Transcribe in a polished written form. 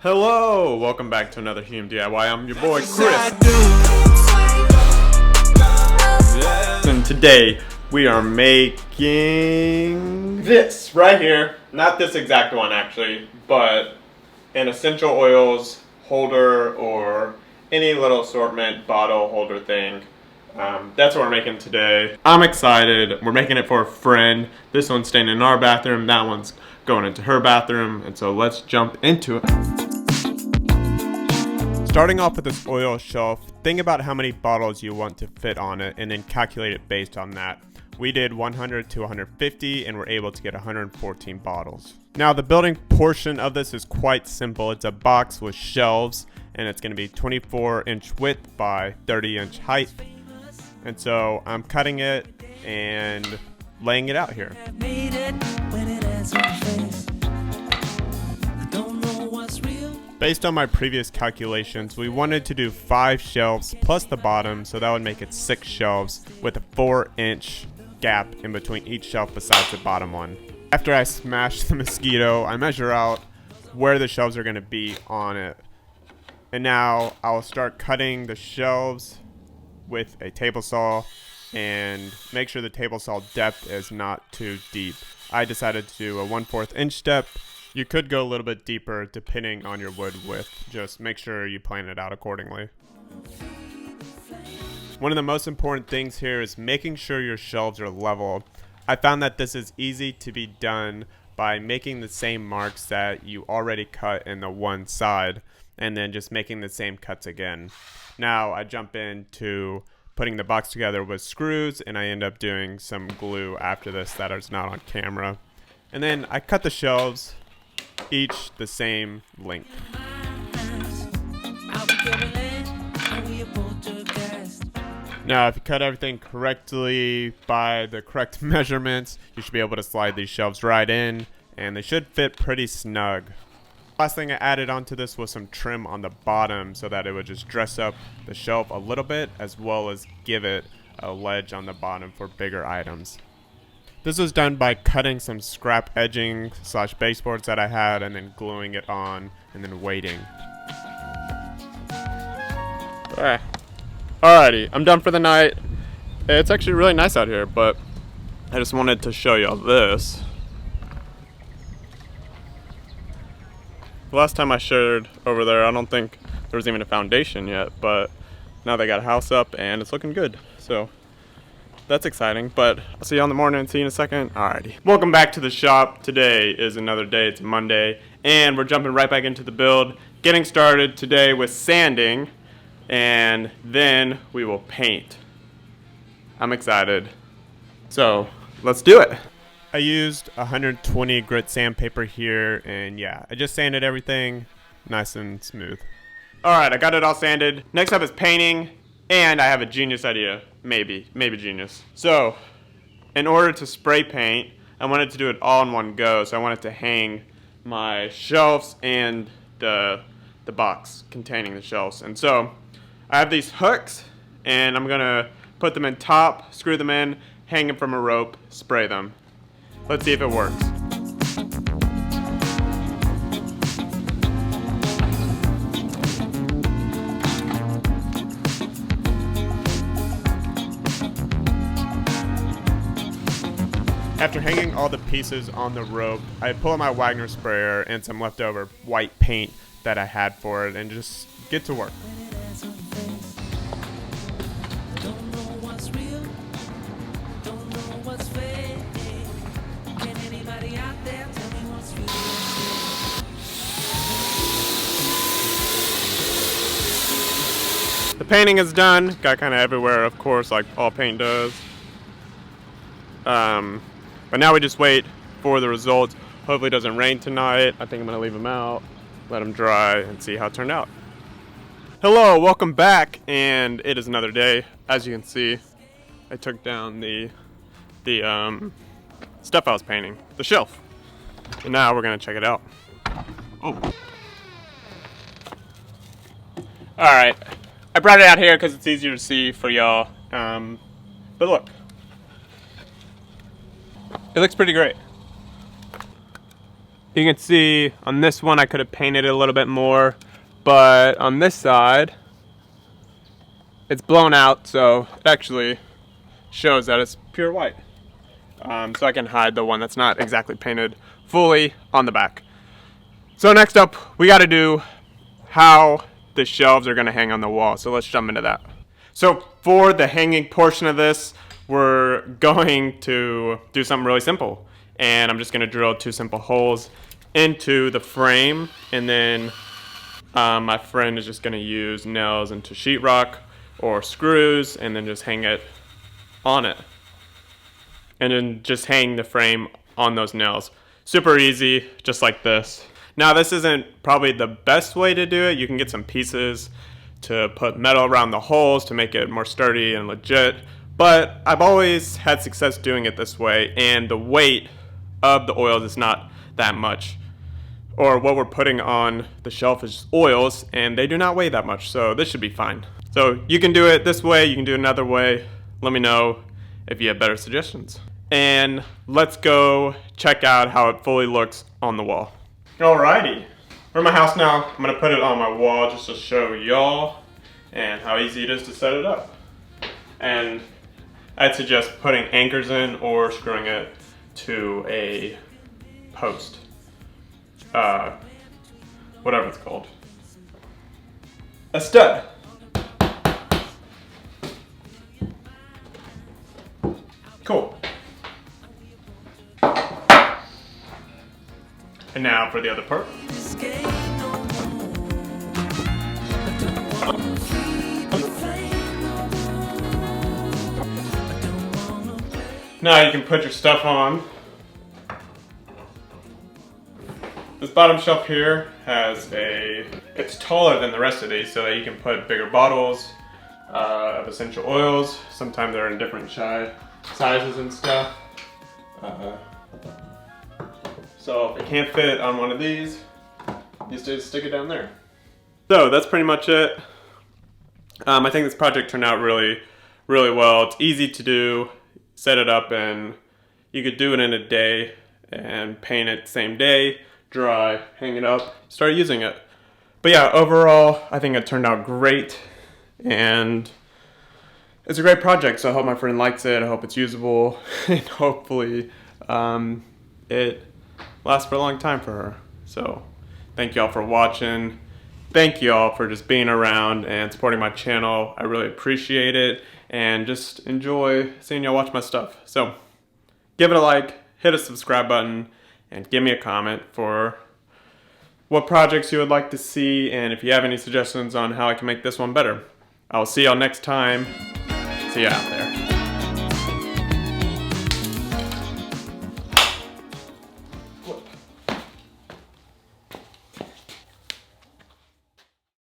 Hello, welcome back to another Hume DIY. I'm your boy Chris. And today we are making this right here. Not this exact one actually, but an essential oils holder or any little assortment bottle holder thing. That's what we're making today. I'm excited. We're making it for a friend. This one's staying in our bathroom. That one's going into her bathroom. And so let's jump into it. Starting off with this oil shelf, think about how many bottles you want to fit on it and then calculate it based on that. We did 100 to 150 and we're able to get 114 bottles. Now the building portion of this is quite simple. It's a box with shelves and it's going to be 24-inch width by 30-inch height. And so I'm cutting it and laying it out here. Based on my previous calculations, we wanted to do 5 shelves plus the bottom, so that would make it 6 shelves with a 4-inch gap in between each shelf besides the bottom one. After I smash the mosquito, I measure out where the shelves are going to be on it. And now I'll start cutting the shelves with a table saw and make sure the table saw depth is not too deep. I decided to do a 1/4 inch depth. You could go a little bit deeper depending on your wood width. Just make sure you plan it out accordingly. One of the most important things here is making sure your shelves are level. I found that this is easy to be done by making the same marks that you already cut in the one side and then just making the same cuts again. Now I jump into putting the box together with screws and I end up doing some glue after this that is not on camera. And then I cut the shelves each the same length. Now if you cut everything correctly by the correct measurements, you should be able to slide these shelves right in and they should fit pretty snug. Last thing I added onto this was some trim on the bottom so that it would just dress up the shelf a little bit as well as give it a ledge on the bottom for bigger items. This was done by cutting some scrap edging / baseboards that I had and then gluing it on and then waiting. Alrighty, I'm done for the night. It's actually really nice out here, but I just wanted to show y'all this. The last time I shared over there, I don't think there was even a foundation yet, but now they got a house up and it's looking good. So that's exciting, but I'll see you in the morning. See you in a second. Alrighty. Welcome back to the shop. Today is another day. It's Monday, and we're jumping right back into the build. Getting started today with sanding, and then we will paint. I'm excited. So let's do it. I used 120 grit sandpaper here, and yeah, I just sanded everything nice and smooth. Alright, I got it all sanded. Next up is painting, and I have a genius idea. Maybe genius. So, in order to spray paint, I wanted to do it all in one go, so I wanted to hang my shelves and the box containing the shelves. And so, I have these hooks, and I'm gonna put them in top, screw them in, hang them from a rope, spray them. Let's see if it works. After hanging all the pieces on the rope, I pull out my Wagner sprayer and some leftover white paint that I had for it and just get to work. The painting is done. Got kind of everywhere, of course, like all paint does. But now we just wait for the results. Hopefully it doesn't rain tonight. I think I'm gonna leave them out, let them dry, and see how it turned out. Hello, welcome back, and it is another day. As you can see, I took down the stuff I was painting, the shelf. And now we're gonna check it out. Oh. Alright, I brought it out here because it's easier to see for y'all. But look. It looks pretty great. You can see on this one I could have painted it a little bit more, but on this side it's blown out, so it actually shows that it's pure white. So I can hide the one that's not exactly painted fully on the back. So next up, we got to do how the shelves are going to hang on the wall. So let's jump into that. So for the hanging portion of this, we're going to do something really simple. And I'm just going to drill 2 simple holes into the frame, and then my friend is just going to use nails into sheetrock or screws, and then just hang it on it. And then just hang the frame on those nails. Super easy, just like this. Now this isn't probably the best way to do it. You can get some pieces to put metal around the holes to make it more sturdy and legit, but I've always had success doing it this way, and the weight of the oils is not that much. Or what we're putting on the shelf is oils, and they do not weigh that much, so this should be fine. So you can do it this way, you can do it another way. Let me know if you have better suggestions. And let's go check out how it fully looks on the wall. Alrighty, we're in my house now. I'm gonna put it on my wall just to show y'all and how easy it is to set it up. And I'd suggest putting anchors in or screwing it to a post. Whatever it's called. A stud. Cool. And now for the other part. Now you can put your stuff on. This bottom shelf here it's taller than the rest of these so that you can put bigger bottles of essential oils. Sometimes they're in different sizes and stuff. So if it can't fit on one of these, you just stick it down there. So that's pretty much it. I think this project turned out really, really well. It's easy to do, set it up, and you could do it in a day and paint it same day, dry, hang it up, start using it. But yeah, overall, I think it turned out great, and it's a great project, so I hope my friend likes it, I hope it's usable, and hopefully it lasts for a long time for her. So thank y'all for watching. Thank y'all for just being around and supporting my channel. I really appreciate it, and just enjoy seeing y'all watch my stuff. So give it a like, hit a subscribe button, and give me a comment for what projects you would like to see, and if you have any suggestions on how I can make this one better. I'll see y'all next time. See ya out there.